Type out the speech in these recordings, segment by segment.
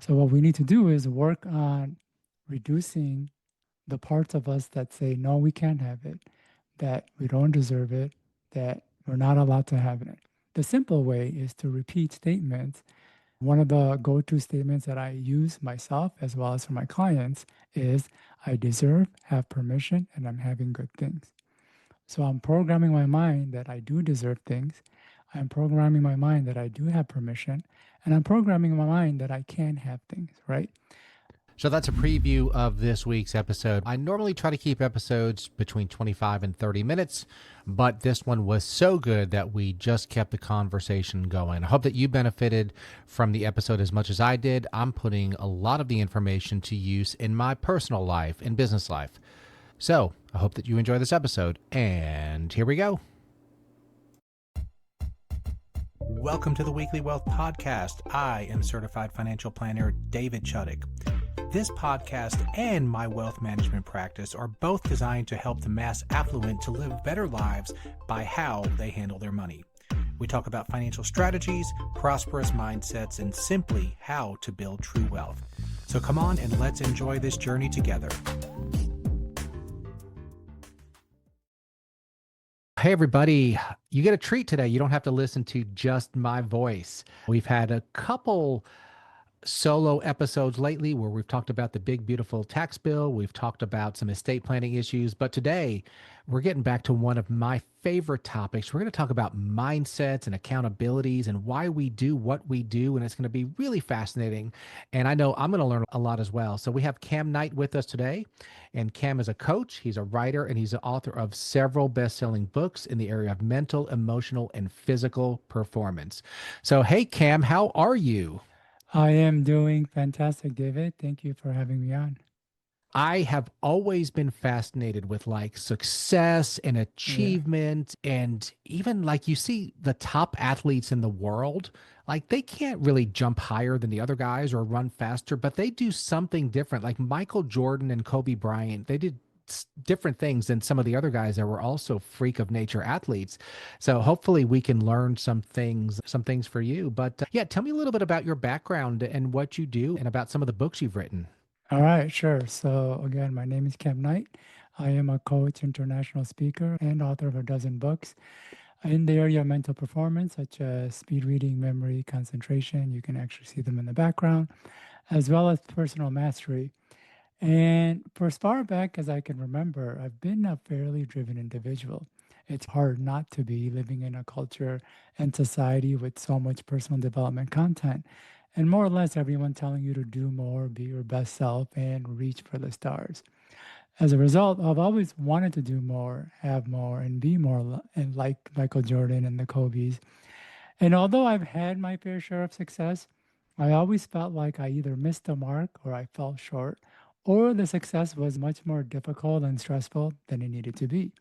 So what we need to do is work on reducing the parts of us that say, no, we can't have it, that we don't deserve it, that we're not allowed to have it. The simple way is to repeat statements. One of the go to statements that I use myself as well as for my clients is I deserve, have permission, and I'm having good things. So I'm programming my mind that I do deserve things. I'm programming my mind that I do have permission. And I'm programming my mind that I can have things, right? So that's a preview of this week's episode. I normally try to keep episodes between 25 and 30 minutes, but this one was so good that we just kept the conversation going. I hope that you benefited from the episode as much as I did. I'm putting a lot of the information to use in my personal life and business life. So I hope that you enjoy this episode, and here we go. Welcome to the Weekly Wealth Podcast. I am certified financial planner David Chuddick. This podcast and my wealth management practice are both designed to help the mass affluent to live better lives by how they handle their money. We talk about financial strategies, prosperous mindsets, and simply how to build true wealth. So come on and let's enjoy this journey together. Hey, everybody. You get a treat today. You don't have to listen to just my voice. We've had a couple solo episodes lately where we've talked about the big, beautiful tax bill. We've talked about some estate planning issues. But today, we're getting back to one of my favorite topics. We're going to talk about mindsets and accountabilities and why we do what we do. And it's going to be really fascinating. And I know I'm going to learn a lot as well. So we have Cam Knight with us today. And Cam is a coach, he's a writer, and he's the author of several best-selling books in the area of mental, emotional, and physical performance. So, hey, Cam, how are you? I am doing fantastic, David. Thank you for having me on. I have always been fascinated with like success and Yeah. achievement. And even like you see the top athletes in the world, like they can't really jump higher than the other guys or run faster, but they do something different. Like Michael Jordan and Kobe Bryant, they did different things than some of the other guys that were also freak of nature athletes. So hopefully we can learn some things for you. But yeah, tell me a little bit about your background and what you do and about some of the books you've written. All right, sure. So again, my name is Cam Knight. I am a coach, international speaker, and author of a dozen books in the area of mental performance, such as speed reading, memory, concentration. You can actually see them in the background, as well as personal mastery. And for as far back as I can remember, I've been a fairly driven individual. It's hard not to be living in a culture and society with so much personal development content, and more or less everyone telling you to do more, be your best self, and reach for the stars. As a result, I've always wanted to do more, have more, and be more, and like Michael Jordan and the Kobe's. And although I've had my fair share of success, I always felt like I either missed the mark or I fell short, or the success was much more difficult and stressful than it needed to be.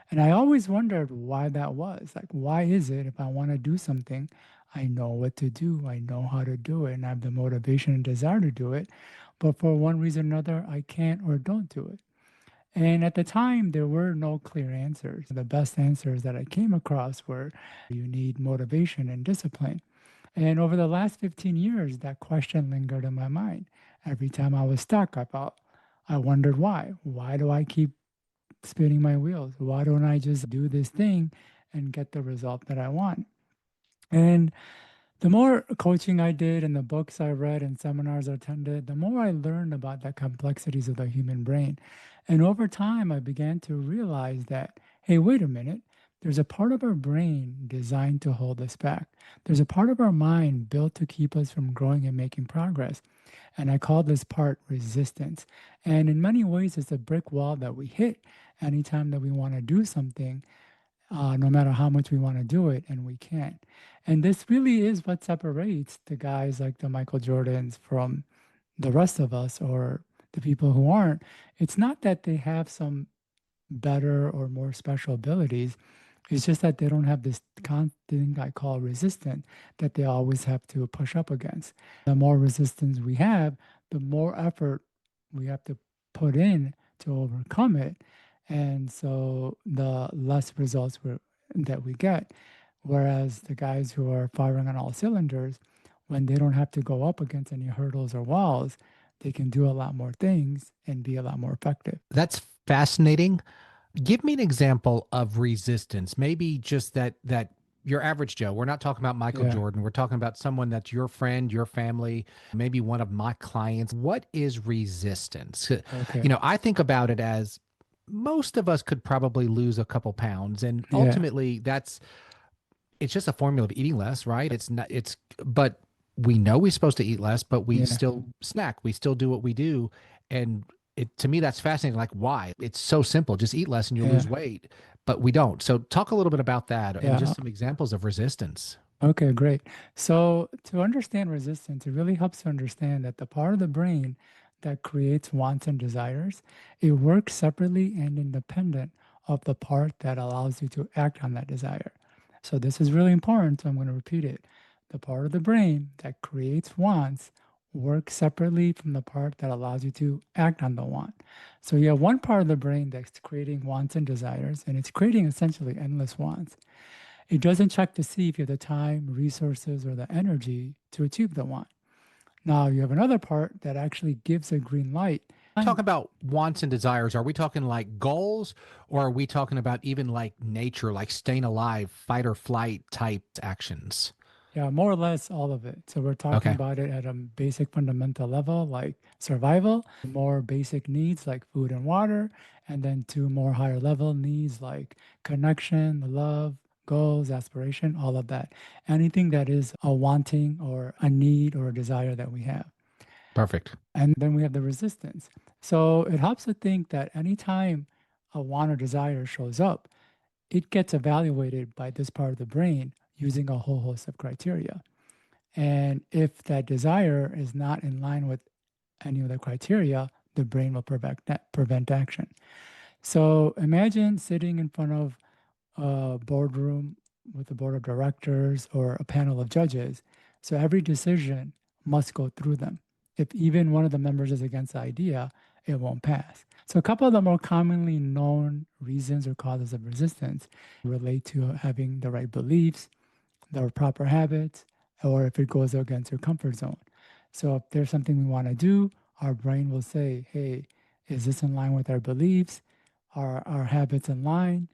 And I always wondered why that was. Like, why is it if I want to do something, I know what to do, I know how to do it, and I have the motivation and desire to do it, but for one reason or another, I can't or don't do it. And at the time, there were no clear answers. The best answers that I came across were you need motivation and discipline. And over the last 15 years, that question lingered in my mind. Every time I was stuck, I wondered why. Why do I keep spinning my wheels? Why don't I just do this thing and get the result that I want? And the more coaching I did and the books I read and seminars I attended, the more I learned about the complexities of the human brain. And over time, I began to realize that, hey, wait a minute. There's a part of our brain designed to hold us back. There's a part of our mind built to keep us from growing and making progress. And I call this part resistance. And in many ways, it's a brick wall that we hit anytime that we want to do something, no matter how much we want to do it, and we can't. And this really is what separates the guys like the Michael Jordans from the rest of us or the people who aren't. It's not that they have some better or more special abilities. It's just that they don't have this thing I call resistance that they always have to push up against. The more resistance we have, the more effort we have to put in to overcome it. And so the less results that we get. Whereas the guys who are firing on all cylinders, when they don't have to go up against any hurdles or walls, they can do a lot more things and be a lot more effective. That's fascinating. Give me an example of resistance. Maybe just that your average Joe. We're not talking about Michael Yeah. Jordan. We're talking about someone that's your friend, your family, maybe one of my clients. What is resistance? Okay. I think about it as most of us could probably lose a couple pounds, and Yeah. ultimately it's just a formula of eating less, right? But we know we're supposed to eat less, but we Yeah. still snack. We still do what we do. And to me, that's fascinating. Like, why? It's so simple. Just eat less and you'll Yeah. lose weight, but we don't. So talk a little bit about that and Yeah. just some examples of resistance. Okay, great. So to understand resistance, it really helps to understand that the part of the brain that creates wants and desires, it works separately and independent of the part that allows you to act on that desire. So this is really important, so I'm going to repeat it. The part of the brain that creates wants works separately from the part that allows you to act on the want. So you have one part of the brain that's creating wants and desires, and it's creating essentially endless wants. It doesn't check to see if you have the time, resources, or the energy to achieve the want. Now, you have another part that actually gives a green light. Talking about wants and desires, are we talking like goals, or are we talking about even like nature, like staying alive, fight or flight type actions? Yeah, more or less all of it. So we're talking Okay. about it at a basic fundamental level, like survival, more basic needs like food and water, and then to more higher level needs like connection, love, goals, aspiration, all of that. Anything that is a wanting or a need or a desire that we have. Perfect. And then we have the resistance. So it helps to think that anytime a want or desire shows up, it gets evaluated by this part of the brain using a whole host of criteria. And if that desire is not in line with any of the criteria, the brain will prevent action. So imagine sitting in front of a boardroom with a board of directors or a panel of judges. So every decision must go through them. If even one of the members is against the idea, it won't pass. So a couple of the more commonly known reasons or causes of resistance relate to having the right beliefs, the proper habits, or if it goes against your comfort zone. So if there's something we want to do, our brain will say, hey, is this in line with our beliefs? Are our habits in line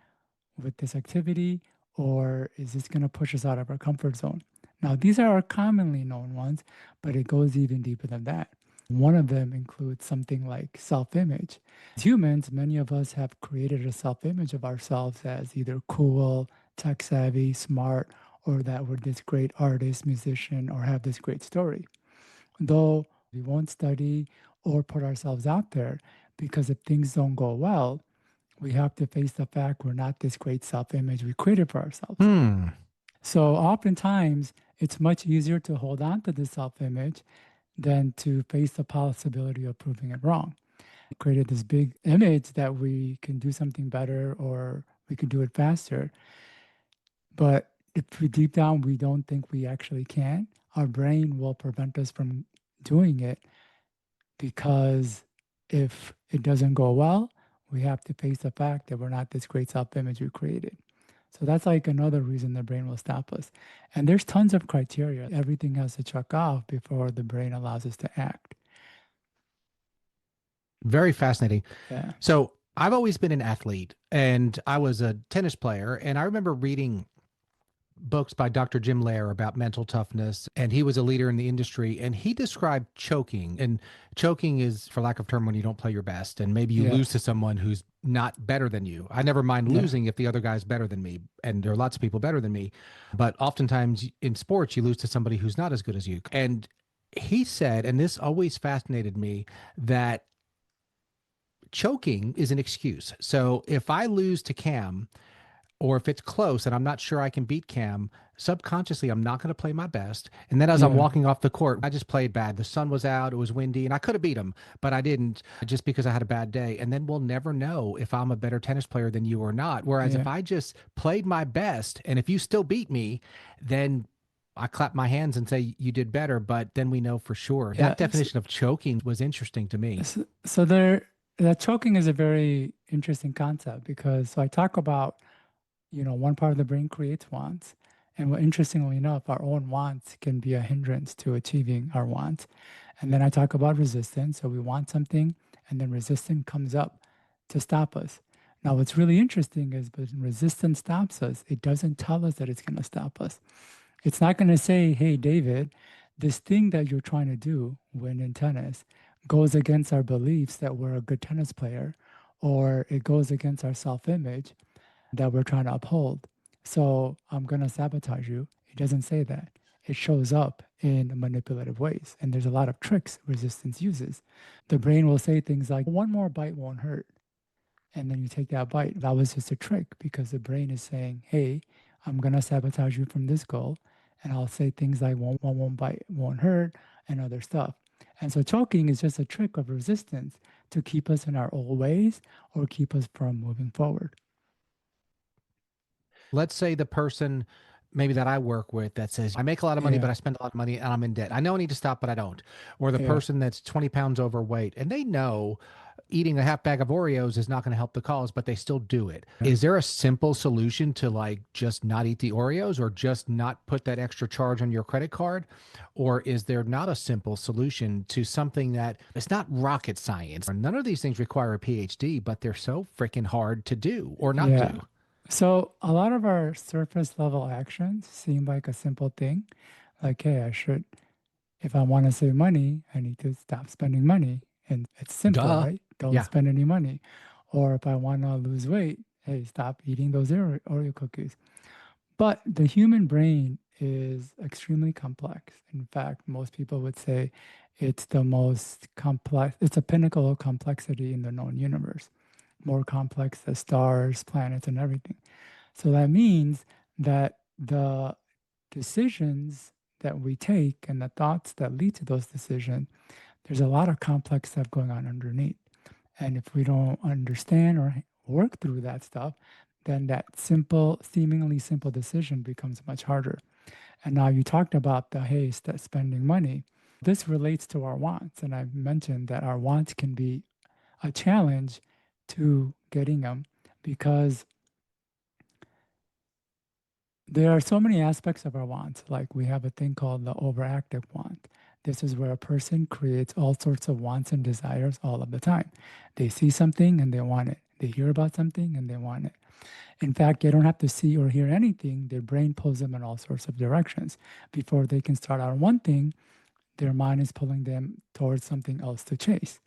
with this activity? Or is this going to push us out of our comfort zone? Now, these are our commonly known ones, but it goes even deeper than that. One of them includes something like self image. As humans, many of us have created a self image of ourselves as either cool, tech savvy, smart, or that we're this great artist, musician, or have this great story. Though we won't study or put ourselves out there because if things don't go well, we have to face the fact we're not this great self image we created for ourselves. Hmm. So oftentimes, it's much easier to hold on to the self image than to face the possibility of proving it wrong. We created this big image that we can do something better or we can do it faster. But if we deep down we don't think we actually can, our brain will prevent us from doing it because if it doesn't go well, we have to face the fact that we're not this great self image we created. So that's like another reason the brain will stop us. And there's tons of criteria. Everything has to check off before the brain allows us to act. Very fascinating. Yeah. So I've always been an athlete and I was a tennis player. And I remember reading books by Dr. Jim Lair about mental toughness, and he was a leader in the industry. And he described choking. And choking is, for lack of term, when you don't play your best and maybe you Yeah. lose to someone who's not better than you. I never mind Yeah. losing if the other guy's better than me. And there are lots of people better than me. But oftentimes in sports, you lose to somebody who's not as good as you. And he said, and this always fascinated me, that choking is an excuse. So if I lose to Cam, or if it's close and I'm not sure I can beat Cam, subconsciously I'm not going to play my best. And then as I'm Yeah. walking off the court, I just played bad. The sun was out, it was windy, and I could have beat him, but I didn't just because I had a bad day. And then we'll never know if I'm a better tennis player than you or not. Whereas if Yeah. I just played my best and if you still beat me, then I clap my hands and say you did better, but then we know for sure. Yeah. That definition of choking was interesting to me. So there, that choking is a very interesting concept because so I talk about, one part of the brain creates wants And interestingly enough, our own wants can be a hindrance to achieving our wants. And then I talk about resistance. So we want something, and then resistance comes up to stop us. Now, what's really interesting is when resistance stops us, it doesn't tell us that it's going to stop us. It's not going to say, hey, David, this thing that you're trying to do when in tennis goes against our beliefs that we're a good tennis player, or it goes against our self image that we're trying to uphold. So I'm going to sabotage you. It doesn't say that. It shows up in manipulative ways. And there's a lot of tricks resistance uses. The brain will say things like, one more bite won't hurt. And then you take that bite. That was just a trick because the brain is saying, hey, I'm going to sabotage you from this goal. And I'll say things like, one bite won't hurt, and other stuff. And so choking is just a trick of resistance to keep us in our old ways or keep us from moving forward. Let's say the person maybe that I work with that says, I make a lot of money, but Yeah. I spend a lot of money and I'm in debt. I know I need to stop, but I don't. Or the Yeah. person that's 20 pounds overweight and they know eating a half bag of Oreos is not going to help the cause, but they still do it. Yeah. Is there a simple solution to like just not eat the Oreos or just not put that extra charge on your credit card? Or is there not a simple solution to something that it's not rocket science? None of these things require a PhD, but they're so freaking hard to do or not Yeah. do. So a lot of our surface level actions seem like a simple thing. Like, hey, if I want to save money, I need to stop spending money. And it's simple, Duh. right? Don't Yeah. spend any money. Or if I want to lose weight, hey, stop eating those Oreo cookies. But the human brain is extremely complex. In fact, most people would say it's the most complex, it's a pinnacle of complexity in the known universe, more complex than stars, planets, and everything. So that means that the decisions that we take and the thoughts that lead to those decisions, there's a lot of complex stuff going on underneath. And if we don't understand or work through that stuff, then that simple, seemingly simple decision becomes much harder. And now you talked about the haste at spending money. This relates to our wants. And I've mentioned that our wants can be a challenge to getting them because there are so many aspects of our wants. Like we have a thing called the overactive want. This is where a person creates all sorts of wants and desires all of the time. They see something and they want it. They hear about something and they want it. In fact, they don't have to see or hear anything. Their brain pulls them in all sorts of directions. Before they can start on one thing, their mind is pulling them towards something else to chase.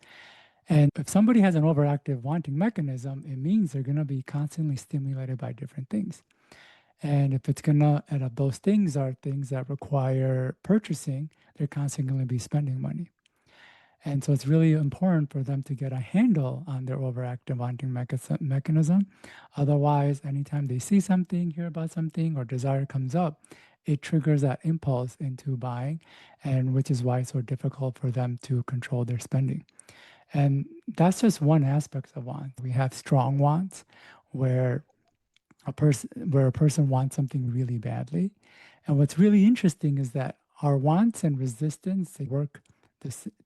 And if somebody has an overactive wanting mechanism, it means they're going to be constantly stimulated by different things. And if it's gonna, and if those things are things that require purchasing, they're constantly going to be spending money. And so it's really important for them to get a handle on their overactive wanting mechanism. Otherwise, anytime they see something, hear about something, or desire comes up, it triggers that impulse into buying, and which is why it's so difficult for them to control their spending. And that's just one aspect of wants. We have strong wants, where a person wants something really badly. And what's really interesting is that our wants and resistance, they work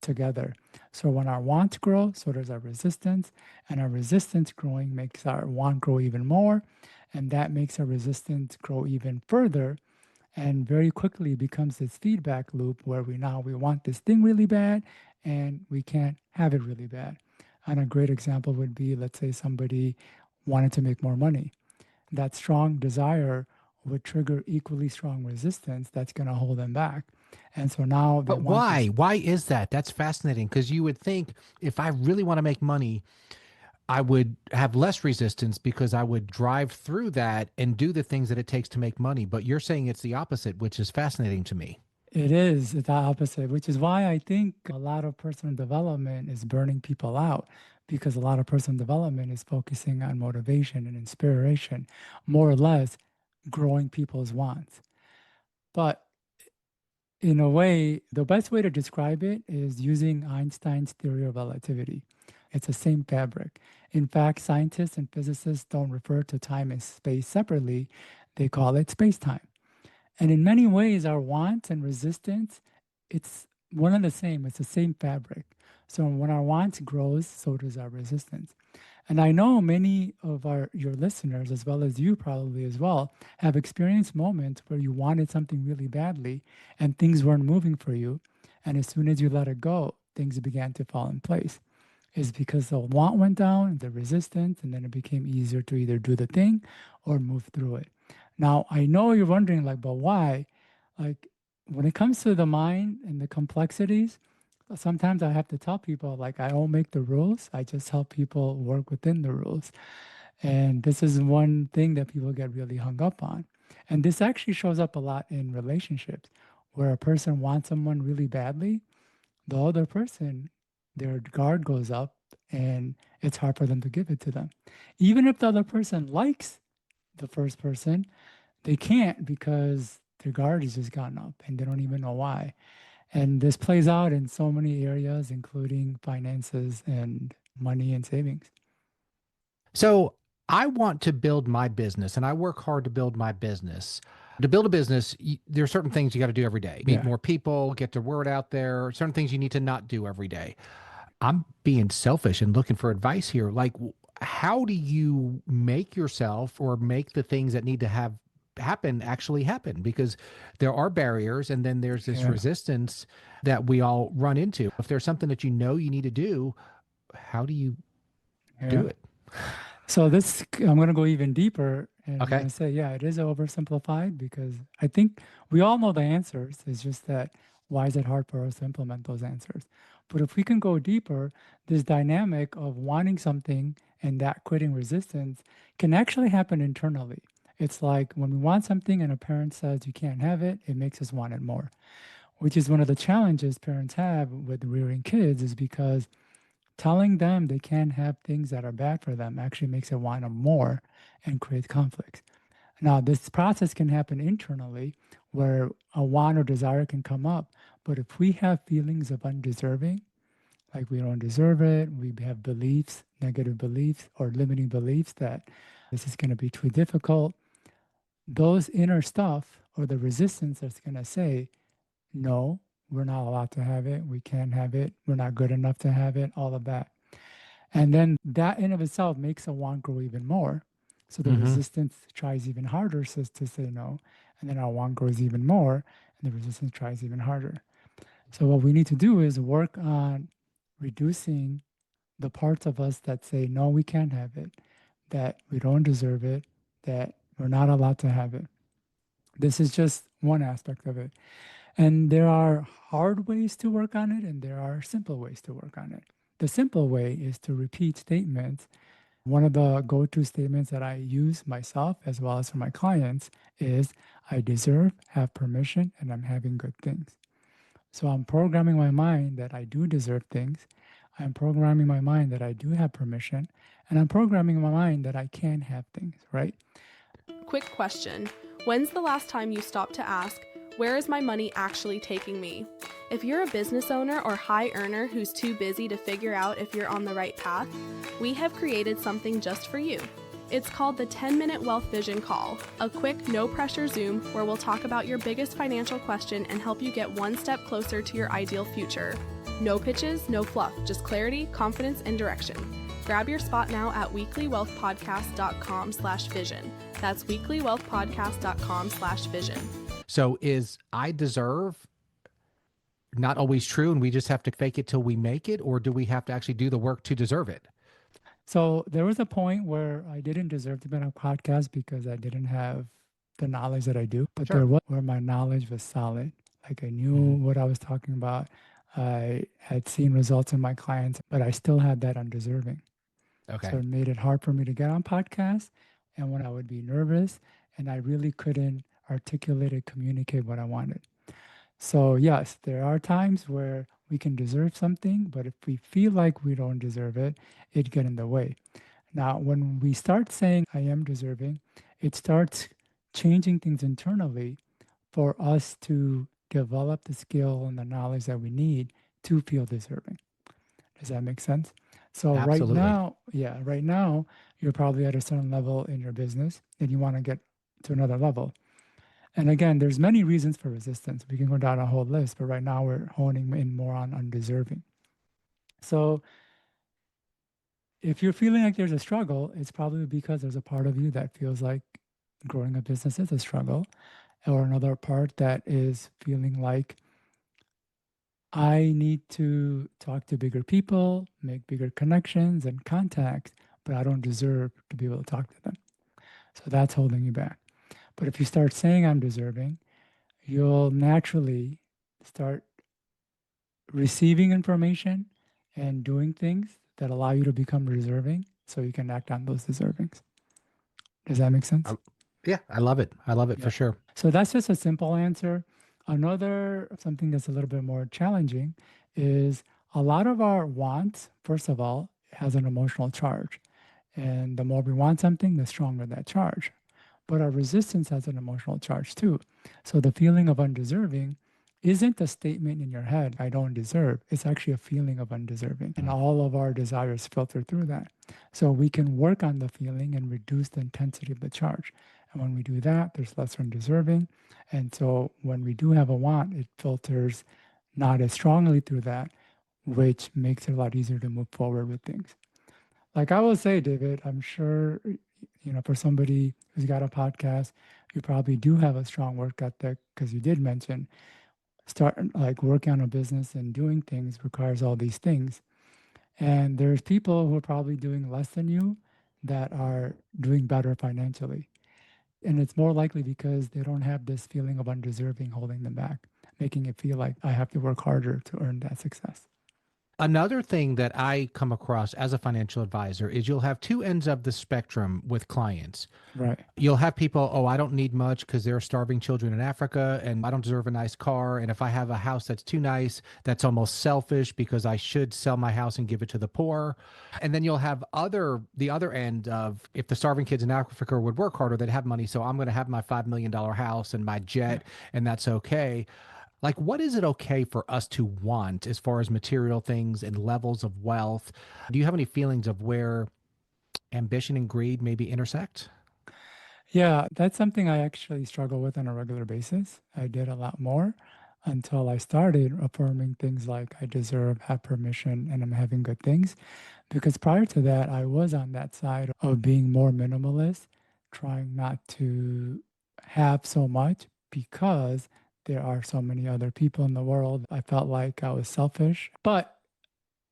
together. So when our wants grow, so does our resistance, and our resistance growing makes our want grow even more, and that makes our resistance grow even further, and very quickly becomes this feedback loop where we want this thing really bad and we can't have it really bad. And a great example would be, let's say somebody wanted to make more money. That strong desire would trigger equally strong resistance that's going to hold them back. And so now they But want why? this. Why is that? That's fascinating because you would think if I really want to make money, I would have less resistance because I would drive through that and do the things that it takes to make money. But you're saying it's the opposite, which is fascinating to me. It is the opposite, which is why I think a lot of personal development is burning people out because a lot of personal development is focusing on motivation and inspiration, more or less growing people's wants. But in a way, the best way to describe it is using Einstein's theory of relativity. It's the same fabric. In fact, scientists and physicists don't refer to time and space separately, they call it space time. And in many ways, our wants and resistance, it's one and the same. It's the same fabric. So when our wants grows, so does our resistance. And I know many of your listeners, as well as you probably as well, have experienced moments where you wanted something really badly and things weren't moving for you. And as soon as you let it go, things began to fall in place. Is because the want went down, the resistance, and then it became easier to either do the thing or move through it. Now, I know you're wondering, like, but why? Like, when it comes to the mind and the complexities, sometimes I have to tell people, like, I don't make the rules. I just help people work within the rules. And this is one thing that people get really hung up on. And this actually shows up a lot in relationships where a person wants someone really badly, the other person, their guard goes up and it's hard for them to give it to them. Even if the other person likes the first person, they can't because their guard has just gone up and they don't even know why. And this plays out in so many areas, including finances and money and savings. So I want to build my business and I work hard to build my business. To build a business, there are certain things you got to do every day. Meet Yeah. more people, get the word out there, certain things you need to not do every day. I'm being selfish and looking for advice here. Like, how do you make yourself or make the things that need to have happen actually happen? Because there are barriers and then there's this Yeah. resistance that we all run into. If there's something that you know you need to do, how do you Yeah. do it? So this, I'm going to go even deeper and I'm going Okay. to say, yeah, it is oversimplified because I think we all know the answers. It's just that why is it hard for us to implement those answers? But if we can go deeper, this dynamic of wanting something and that quitting resistance can actually happen internally. It's like when we want something and a parent says you can't have it, it makes us want it more, which is one of the challenges parents have with rearing kids is because telling them they can't have things that are bad for them actually makes it want them more and creates conflicts. Now, this process can happen internally where a want or desire can come up. But if we have feelings of undeserving, like we don't deserve it, we have beliefs, negative beliefs, or limiting beliefs that this is going to be too difficult, those inner stuff or the resistance that's going to say, no, we're not allowed to have it, we can't have it, we're not good enough to have it, all of that. And then that in of itself makes a want grow even more. So the Hmm. resistance tries even harder says to say no. And then our want grows even more and the resistance tries even harder. So what we need to do is work on reducing the parts of us that say, no, we can't have it, that we don't deserve it, that we're not allowed to have it. This is just one aspect of it. And there are hard ways to work on it, and there are simple ways to work on it. The simple way is to repeat statements. One of the go to statements that I use myself as well as for my clients is I deserve, have permission, and I'm having good things. So I'm programming my mind that I do deserve things. I'm programming my mind that I do have permission. And I'm programming my mind that I can have things, right? Quick question. When's the last time you stopped to ask, where is my money actually taking me? If you're a business owner or high earner who's too busy to figure out if you're on the right path, we have created something just for you. It's called the 10-Minute Wealth Vision Call, a quick, no-pressure Zoom where we'll talk about your biggest financial question and help you get one step closer to your ideal future. No pitches, no fluff, just clarity, confidence, and direction. Grab your spot now at weeklywealthpodcast.com/vision. That's weeklywealthpodcast.com/vision. So is I deserve not always true and we just have to fake it till we make it, or do we have to actually do the work to deserve it? So there was a point where I didn't deserve to be on a podcast because I didn't have the knowledge that I do, but there Sure. was where my knowledge was solid. Like I knew Hmm. what I was talking about. I had seen results in my clients, but I still had that undeserving. So Okay. it made it hard for me to get on podcasts. And when I would be nervous and I really couldn't articulate and communicate what I wanted. So, yes, there are times where we can deserve something, but if we feel like we don't deserve it, it get in the way. Now, when we start saying I am deserving, it starts changing things internally for us to develop the skill and the knowledge that we need to feel deserving. Does that make sense? So right Absolutely. now, yeah, right now you're probably at a certain level in your business and you want to get to another level. And again, there's many reasons for resistance. We can go down a whole list, but right now we're honing in more on undeserving. So If you're feeling like there's a struggle, it's probably because there's a part of you that feels like growing a business is a struggle, or another part that is feeling like I need to talk to bigger people, make bigger connections and contacts, but I don't deserve to be able to talk to them. So that's holding you back. But if you start saying I'm deserving, you'll naturally start receiving information and doing things that allow you to become deserving so you can act on those deservings. Does that make sense? Yeah, I love it. I love it for sure. So that's just a simple answer. Another something that's a little bit more challenging is a lot of our wants, first of all, has an emotional charge. And the more we want something, the stronger that charge. But our resistance has an emotional charge too. So the feeling of undeserving isn't a statement in your head, I don't deserve. It's actually a feeling of undeserving. And all of our desires filter through that. So we can work on the feeling and reduce the intensity of the charge. And when we do that, there's less undeserving. And so when we do have a want, it filters not as strongly through that, which makes it a lot easier to move forward with things. Like I will say, David, I'm sure, for somebody who's got a podcast, you probably do have a strong work ethic because you did mention start like working on a business and doing things requires all these things. And there's people who are probably doing less than you that are doing better financially. And it's more likely because they don't have this feeling of undeserving holding them back, making it feel like I have to work harder to earn that success. Another thing that I come across as a financial advisor is you'll have two ends of the spectrum with clients. Right. You'll have people, oh, I don't need much because there are starving children in Africa and I don't deserve a nice car. And if I have a house that's too nice, that's almost selfish because I should sell my house and give it to the poor. And then you'll have the other end of if the starving kids in Africa would work harder, they'd have money. So I'm going to have my $5 million house and my jet, and that's okay. Like, what is it okay for us to want as far as material things and levels of wealth? Do you have any feelings of where ambition and greed maybe intersect? Yeah, that's something I actually struggle with on a regular basis. I did a lot more until I started affirming things like I deserve, have permission, and I'm having good things. Because prior to that, I was on that side of being more minimalist, trying not to have so much because there are so many other people in the world. I felt like I was selfish, but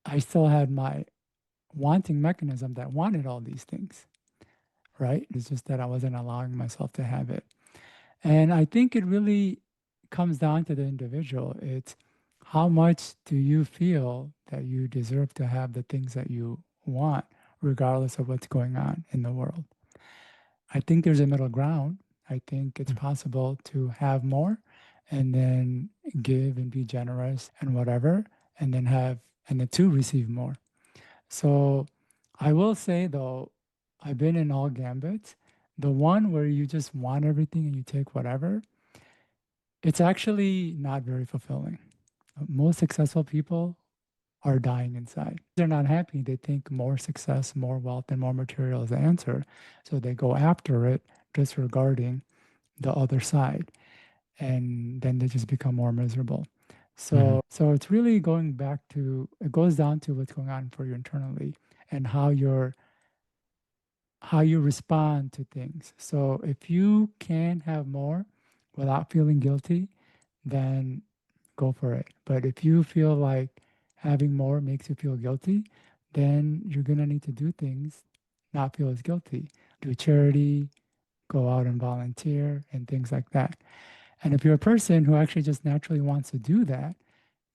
I still had my wanting mechanism that wanted all these things, right? It's just that I wasn't allowing myself to have it. And I think it really comes down to the individual. It's how much do you feel that you deserve to have the things that you want, regardless of what's going on in the world. I think there's a middle ground. I think it's possible to have more and then give and be generous and whatever, and then to receive more. So I will say though, I've been in all gambits. The one where you just want everything and you take whatever, it's actually not very fulfilling. Most successful people are dying inside. They're not happy. They think more success, more wealth, and more material is the answer. So they go after it, disregarding the other side. And then they just become more miserable. So it's really going back to, it goes down to what's going on for you internally and how you respond to things. So if you can have more without feeling guilty, then go for it. But if you feel like having more makes you feel guilty, then you're going to need to do things, not feel as guilty. Do charity, go out and volunteer, and things like that. And if you're a person who actually just naturally wants to do that,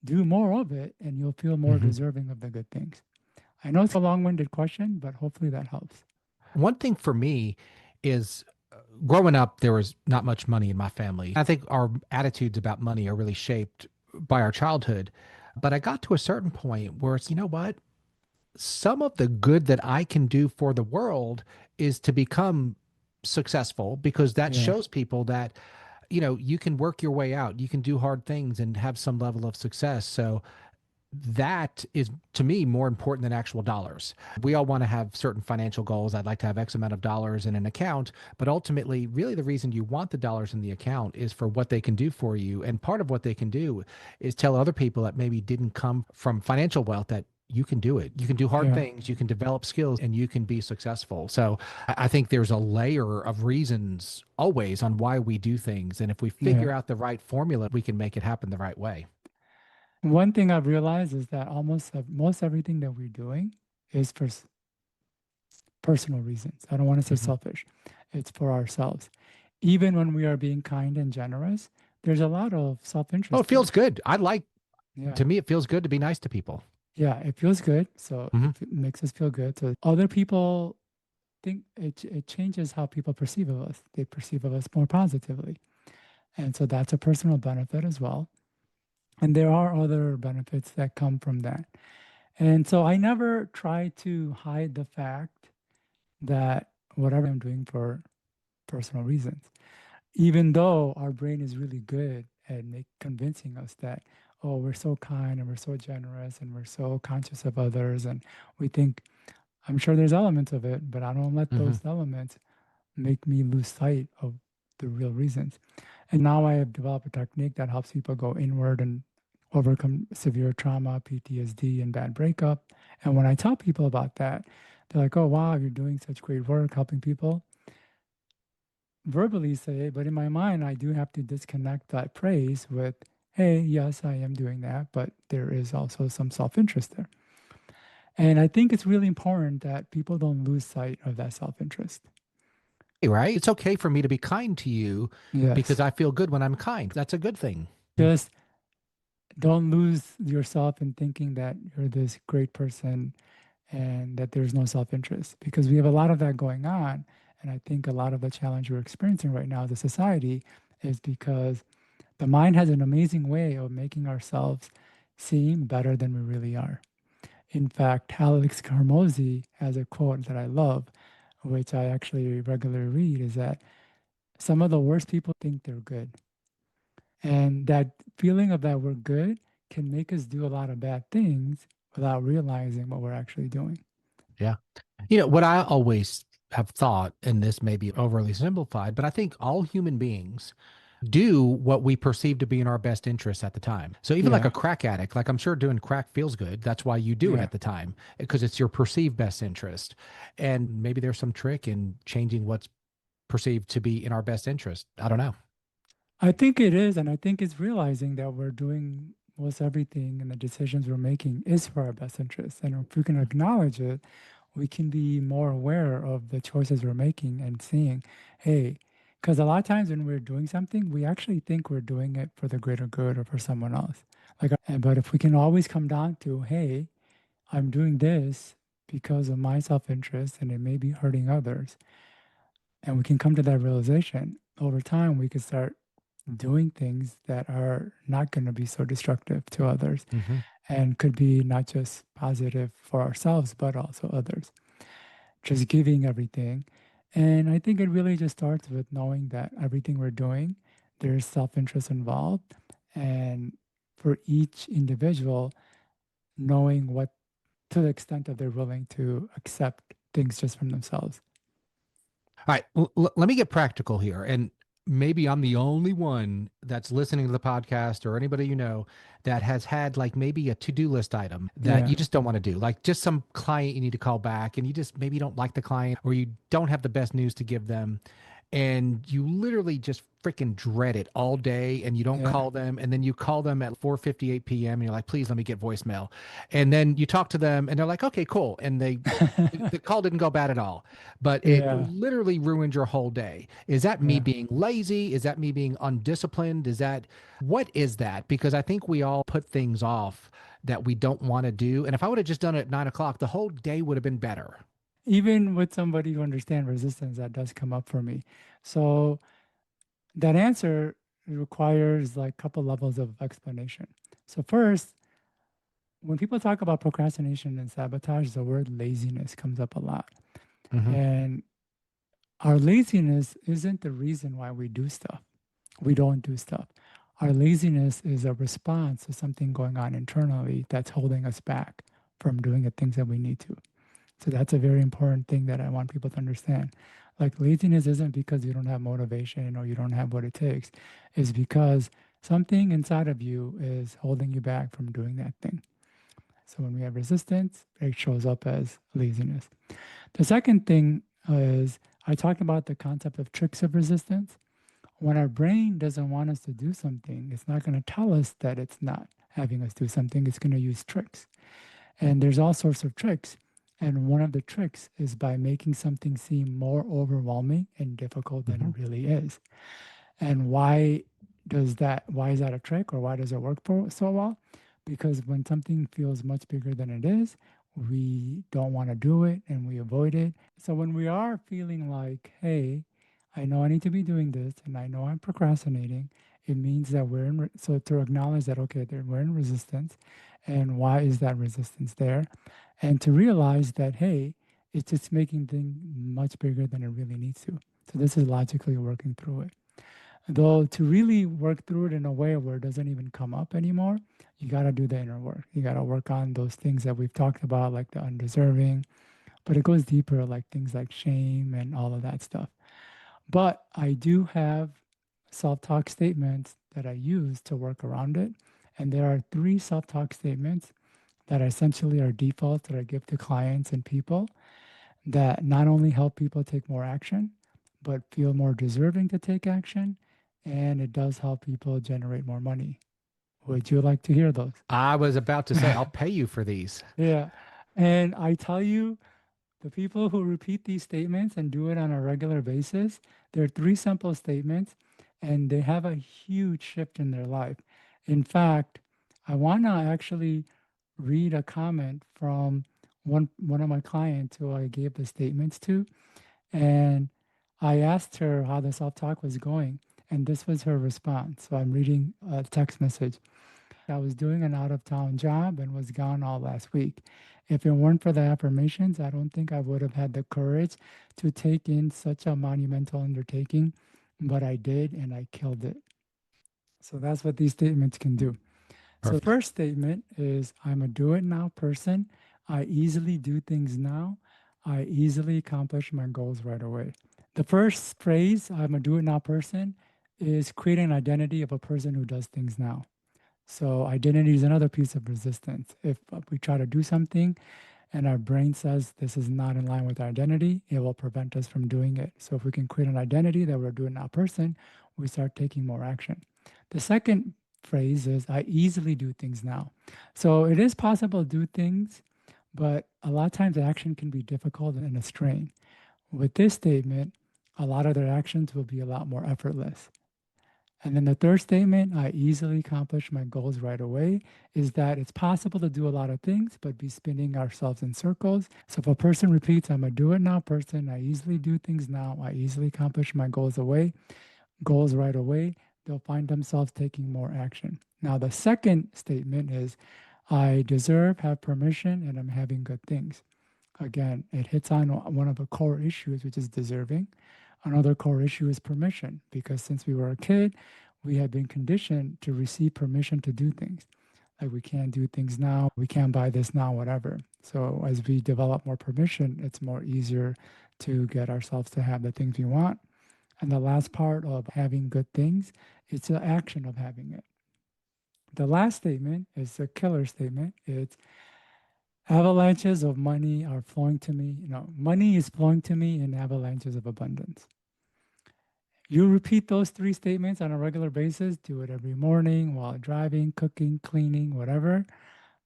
do more of it, and you'll feel more deserving of the good things. I know it's a long-winded question, but hopefully that helps. One thing for me is growing up, there was not much money in my family. I think our attitudes about money are really shaped by our childhood. But I got to a certain point where it's, you know what? Some of the good that I can do for the world is to become successful because that Yeah. shows people that, you can work your way out. You can do hard things and have some level of success. So that is to me more important than actual dollars. We all want to have certain financial goals. I'd like to have X amount of dollars in an account, but ultimately, really the reason you want the dollars in the account is for what they can do for you. And part of what they can do is tell other people that maybe didn't come from financial wealth that you can do it. You can do hard Yeah. things, you can develop skills, and you can be successful. So I think there's a layer of reasons always on why we do things. And if we Yeah. figure out the right formula, we can make it happen the right way. One thing I've realized is that most everything that we're doing is for personal reasons. I don't want to say Mhm. selfish. It's for ourselves. Even when we are being kind and generous, there's a lot of Oh, self-interest it feels there. good. Yeah. To me, it feels good to be nice to people. Yeah, it feels good. So Mhm. it makes us feel good. So other people think it changes how people perceive of us. They perceive of us more positively. And so that's a personal benefit as well. And there are other benefits that come from that. And so I never try to hide the fact that whatever I'm doing for personal reasons, even though our brain is really good at convincing us that, oh, we're so kind and we're so generous and we're so conscious of others. And we think, I'm sure there's elements of it, but I don't let Mhm. those elements make me lose sight of the real reasons. And now I have developed a technique that helps people go inward and overcome severe trauma, PTSD, and bad breakup. And when I tell people about that, they're like, oh, wow, you're doing such great work helping people. Verbally say, but in my mind, I do have to disconnect that praise with, hey, yes, I am doing that, but there is also some self interest there. And I think it's really important that people don't lose sight of that self interest. Right? It's okay for me to be kind to you because Yes. I feel good when I'm kind. That's a good thing. Just don't lose yourself in thinking that you're this great person and that there's no self interest because we have a lot of that going on. And I think a lot of the challenge we're experiencing right now as a society is because the mind has an amazing way of making ourselves seem better than we really are. In fact, Alex Carmozy has a quote that I love, which I actually regularly read, is that some of the worst people think they're good. And that feeling of that we're good can make us do a lot of bad things without realizing what we're actually doing. Yeah. What I always have thought, and this may be overly simplified, but I think all human beings do what we perceive to be in our best interest at the time. So even like Yeah, a crack addict, like I'm sure doing crack feels good. That's why you do it yeah. at the time because it's your perceived best interest. And maybe there's some trick in changing what's perceived to be in our best interest. I don't know. I think it is. And I think it's realizing that we're doing most everything and the decisions we're making is for our best interest. And if we can acknowledge it, we can be more aware of the choices we're making and seeing, hey, because a lot of times when we're doing something, we actually think we're doing it for the greater good or for someone else. But if we can always come down to, hey, I'm doing this because of my self interest and it may be hurting others, and we can come to that realization over time, we can start doing things that are not going to be so destructive to others Hmm. and could be not just positive for ourselves, but also others. Just giving everything. And I think it really just starts with knowing that everything we're doing, there's self interest involved. And for each individual, knowing what to the extent that they're willing to accept things just from themselves. All right, let me get practical here. And maybe I'm the only one that's listening to the podcast or anybody that has had like maybe a to-do list item that Yeah. you just don't want to do. Like just some client you need to call back and you just maybe don't like the client or you don't have the best news to give them and you literally just freaking dread it all day and you don't Yeah. call them and then you call them at 4:58 p.m. and you're like, please let me get voicemail. And then you talk to them and they're like, okay, cool. And the call didn't go bad at all, but it Yeah. literally ruined your whole day. Is that me Yeah. being lazy? Is that me being undisciplined? What is that? Because I think we all put things off that we don't want to do. And if I would have just done it at 9 o'clock, the whole day would have been better. Even with somebody who understands resistance, that does come up for me. So that answer requires like a couple levels of explanation. So first, when people talk about procrastination and sabotage, the word laziness comes up a lot. Hmm. And our laziness isn't the reason why we do stuff. We don't do stuff. Our laziness is a response to something going on internally that's holding us back from doing the things that we need to. So that's a very important thing that I want people to understand. Like laziness isn't because you don't have motivation or you don't have what it takes. It's because something inside of you is holding you back from doing that thing. So when we have resistance, it shows up as laziness. The second thing is I talked about the concept of tricks of resistance. When our brain doesn't want us to do something, it's not going to tell us that it's not having us do something. It's going to use tricks. And there's all sorts of tricks. And one of the tricks is by making something seem more overwhelming and difficult than it really is. And why is that a trick, or why does it work so well? Because when something feels much bigger than it is, we don't want to do it and we avoid it. So when we are feeling like, hey, I know I need to be doing this and I know I'm procrastinating, it means that so to acknowledge that, okay, we're in resistance, and why is that resistance there? And to realize that, hey, it's just making things much bigger than it really needs to. So this is logically working through it. Though to really work through it in a way where it doesn't even come up anymore, you got to do the inner work. You got to work on those things that we've talked about, like the undeserving, but it goes deeper, like things like shame and all of that stuff. But I do have self-talk statements that I use to work around it. And there are 3 self-talk statements that essentially are defaults that I give to clients and people that not only help people take more action, but feel more deserving to take action. And it does help people generate more money. Would you like to hear those? I was about to say, I'll pay you for these. Yeah. And I tell you, the people who repeat these statements and do it on a regular basis, they're 3 simple statements and they have a huge shift in their life. In fact, I want to actually read a comment from one of my clients who I gave the statements to. And I asked her how the self-talk was going, and this was her response. So I'm reading a text message. I was doing an out-of-town job and was gone all last week. If it weren't for the affirmations, I don't think I would have had the courage to take in such a monumental undertaking, but I did, and I killed it. So that's what these statements can do. So the Perfect. first statement is, I'm a do-it-now person. I easily do things now. I easily accomplish my goals right away. The first phrase, I'm a do-it-now person, is creating an identity of a person who does things now. So identity is another piece of resistance. If we try to do something and our brain says this is not in line with our identity, it will prevent us from doing it. So if we can create an identity that we're doing now person, we start taking more action. The second phrase is, I easily do things now. So it is possible to do things, but a lot of times the action can be difficult and a strain. With this statement, a lot of their actions will be a lot more effortless. And then the third statement, I easily accomplish my goals right away, is that it's possible to do a lot of things, but be spinning ourselves in circles. So if a person repeats, I'm a do it now person, I easily do things now, I easily accomplish my goals right away, they'll find themselves taking more action. Now, the second statement is, I deserve, have permission, and I'm having good things. Again, it hits on one of the core issues, which is deserving. Another core issue is permission, because since we were a kid, we had been conditioned to receive permission to do things. Like, we can't do things now, we can't buy this now, whatever. So as we develop more permission, it's more easier to get ourselves to have the things we want. And the last part of having good things, it's the action of having it. The last statement is the killer statement. It's, avalanches of money are flowing to me. Money is flowing to me in avalanches of abundance. You repeat those 3 statements on a regular basis, do it every morning while driving, cooking, cleaning, whatever.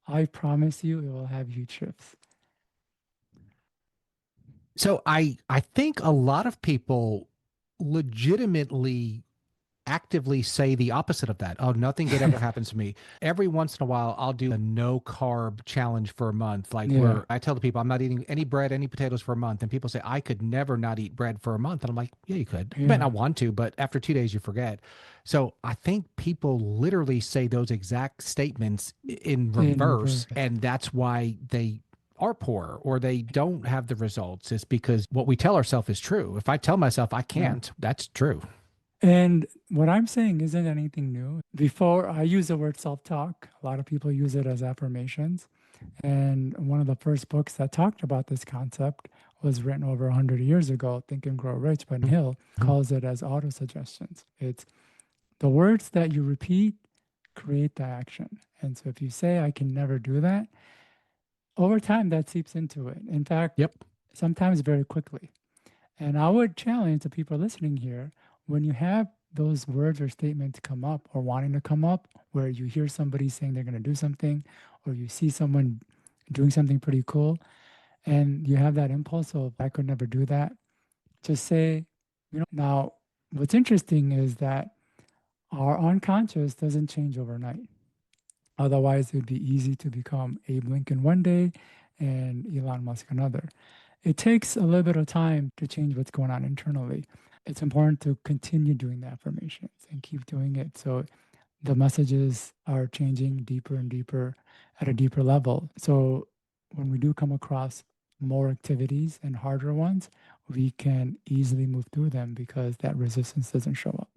I promise you it will have huge shifts. So I think a lot of people legitimately actively say the opposite of that. Oh, nothing good ever happens to me. Every once in a while, I'll do a no carb challenge for a month. Like, where I tell the people I'm not eating any bread, any potatoes for a month. And people say, I could never not eat bread for a month. And I'm like, yeah, you could. You might not want to, but after 2 days, you forget. So I think people literally say those exact statements in reverse. And that's why they are poor or they don't have the results. It's because what we tell ourselves is true. If I tell myself I can't, that's true. And what I'm saying isn't anything new. Before, I use the word self-talk. A lot of people use it as affirmations. And one of the first books that talked about this concept was written over 100 years ago, Think and Grow Rich by Hill, calls it as auto-suggestions. It's the words that you repeat create the action. And so if you say, I can never do that, over time that seeps into it. In fact, Yep. sometimes very quickly. And I would challenge the people listening here, when you have those words or statements come up or wanting to come up, where you hear somebody saying they're going to do something, or you see someone doing something pretty cool, and you have that impulse of, I could never do that, just say, now, what's interesting is that our unconscious doesn't change overnight. Otherwise, it would be easy to become Abe Lincoln one day and Elon Musk another. It takes a little bit of time to change what's going on internally. It's important to continue doing the affirmations and keep doing it so the messages are changing deeper and deeper at a deeper level. So when we do come across more activities and harder ones, we can easily move through them because that resistance doesn't show up.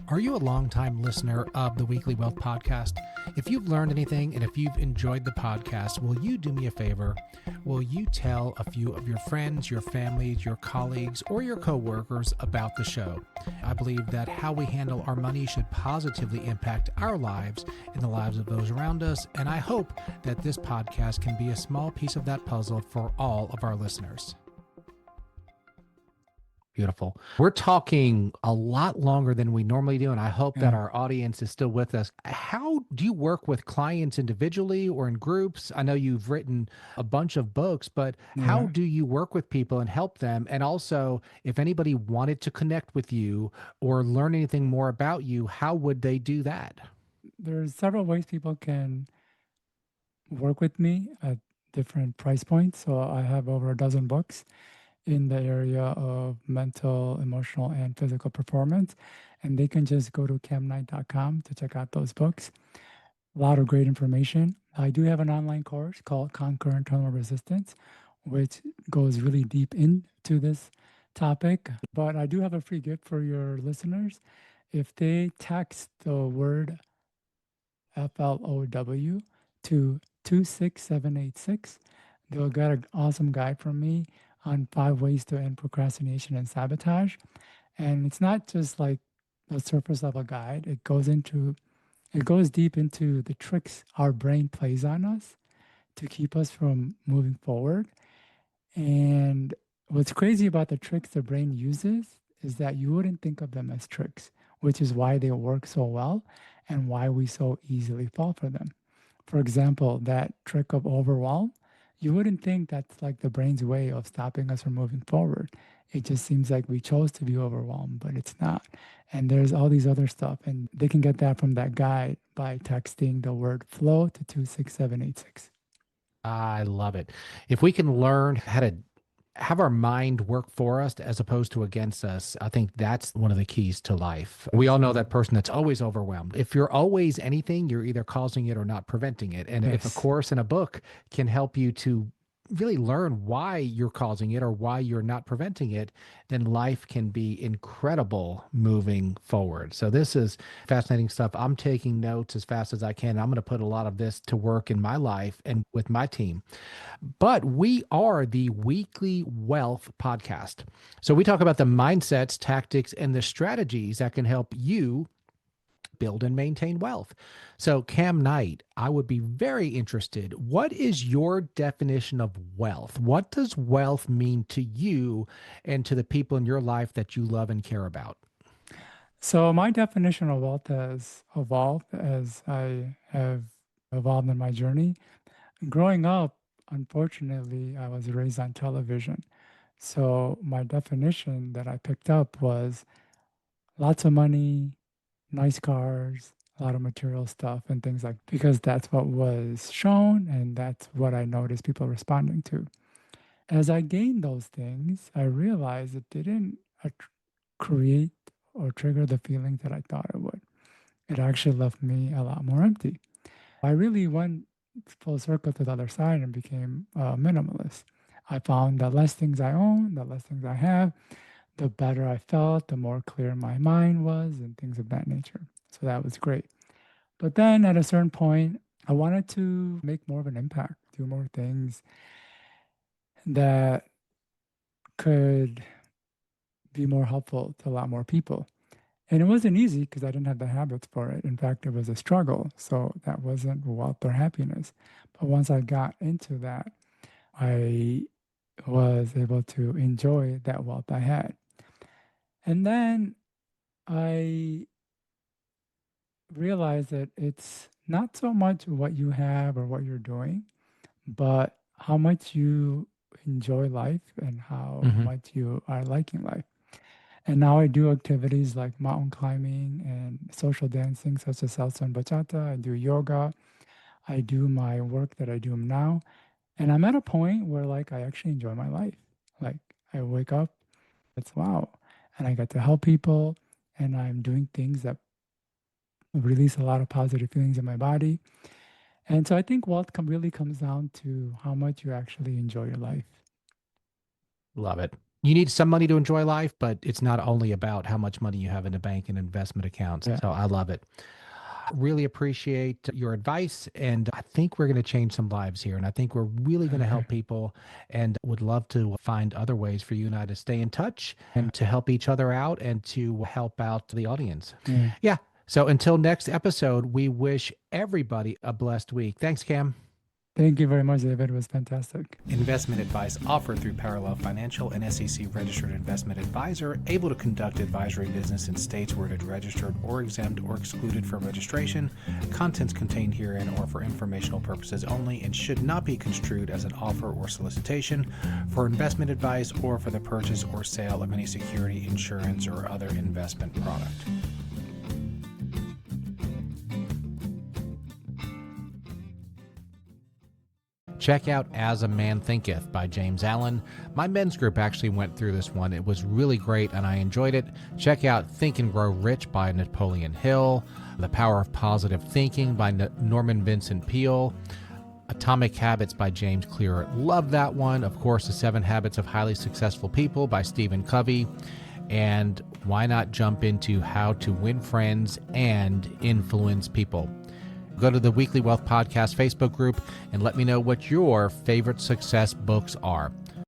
Are you a longtime listener of the Weekly Wealth Podcast? If you've learned anything and if you've enjoyed the podcast, will you do me a favor? Will you tell a few of your friends, your families, your colleagues, or your coworkers about the show? I believe that how we handle our money should positively impact our lives and the lives of those around us, and I hope that this podcast can be a small piece of that puzzle for all of our listeners. Beautiful. We're talking a lot longer than we normally do, and I hope that our audience is still with us. How do you work with clients individually or in groups? I know you've written a bunch of books, but how do you work with people and help them? And also, if anybody wanted to connect with you or learn anything more about you, how would they do that? There's several ways people can work with me at different price points. So I have over a dozen books in the area of mental, emotional, and physical performance. And they can just go to camknight.com to check out those books. A lot of great information. I do have an online course called Conquer Internal Resistance, which goes really deep into this topic. But I do have a free gift for your listeners. If they text the word FLOW to 26786, they'll get an awesome guide from me on 5 ways to end procrastination and sabotage. And it's not just like a surface level guide. It goes deep into the tricks our brain plays on us to keep us from moving forward. And what's crazy about the tricks the brain uses is that you wouldn't think of them as tricks, which is why they work so well and why we so easily fall for them. For example, that trick of overwhelm, you wouldn't think that's like the brain's way of stopping us from moving forward. It just seems like we chose to be overwhelmed, but it's not. And there's all these other stuff, and they can get that from that guide by texting the word FLOW to 26786. I love it. If we can learn how to have our mind work for us as opposed to against us, I think that's one of the keys to life. We all know that person that's always overwhelmed. If you're always anything, you're either causing it or not preventing it. And if a course and a book can help you to really learn why you're causing it or why you're not preventing it, then life can be incredible moving forward. So this is fascinating stuff. I'm taking notes as fast as I can. I'm going to put a lot of this to work in my life and with my team. But we are the Weekly Wealth Podcast. So we talk about the mindsets, tactics, and the strategies that can help you build and maintain wealth. So Cam Knight, I would be very interested. What is your definition of wealth? What does wealth mean to you and to the people in your life that you love and care about? So my definition of wealth has evolved as I have evolved in my journey. Growing up, unfortunately, I was raised on television. So my definition that I picked up was lots of money, nice cars, a lot of material stuff and things like, because that's what was shown and that's what I noticed people responding to. As I gained those things, I realized it didn't create or trigger the feelings that I thought it would. It actually left me a lot more empty. I really went full circle to the other side and became a minimalist. I found the less things I own, the less things I have, the better I felt, the more clear my mind was, and things of that nature. So that was great. But then at a certain point, I wanted to make more of an impact, do more things that could be more helpful to a lot more people. And it wasn't easy because I didn't have the habits for it. In fact, it was a struggle. So that wasn't wealth or happiness. But once I got into that, I was able to enjoy that wealth I had. And then I realized that it's not so much what you have or what you're doing, but how much you enjoy life and how Mm-hmm. much you are liking life. And now I do activities like mountain climbing and social dancing, such as salsa and bachata. I do yoga. I do my work that I do now. And I'm at a point where like I actually enjoy my life. Like I wake up, it's wow. And I get to help people and I'm doing things that release a lot of positive feelings in my body. And so I think wealth really comes down to how much you actually enjoy your life. Love it. You need some money to enjoy life, but it's not only about how much money you have in the bank and investment accounts. Yeah. So I love it. Really appreciate your advice. And I think we're going to change some lives here. And I think we're really going to help people and would love to find other ways for you and I to stay in touch and to help each other out and to help out the audience. Yeah. Yeah. So until next episode, we wish everybody a blessed week. Thanks, Cam. Thank you very much, David. It was fantastic. Investment advice offered through Parallel Financial, an SEC registered investment advisor, able to conduct advisory business in states where it is registered or exempt or excluded from registration. Contents contained herein are for informational purposes only and should not be construed as an offer or solicitation for investment advice or for the purchase or sale of any security, insurance, or other investment product. Check out As a Man Thinketh by James Allen. My men's group actually went through this one. It was really great and I enjoyed it. Check out Think and Grow Rich by Napoleon Hill, The Power of Positive Thinking by Norman Vincent Peale, Atomic Habits by James Clear. Love that one. Of course, The 7 Habits of Highly Successful People by Stephen Covey. And why not jump into How to Win Friends and Influence People? Go to the Weekly Wealth Podcast Facebook group and let me know what your favorite success books are.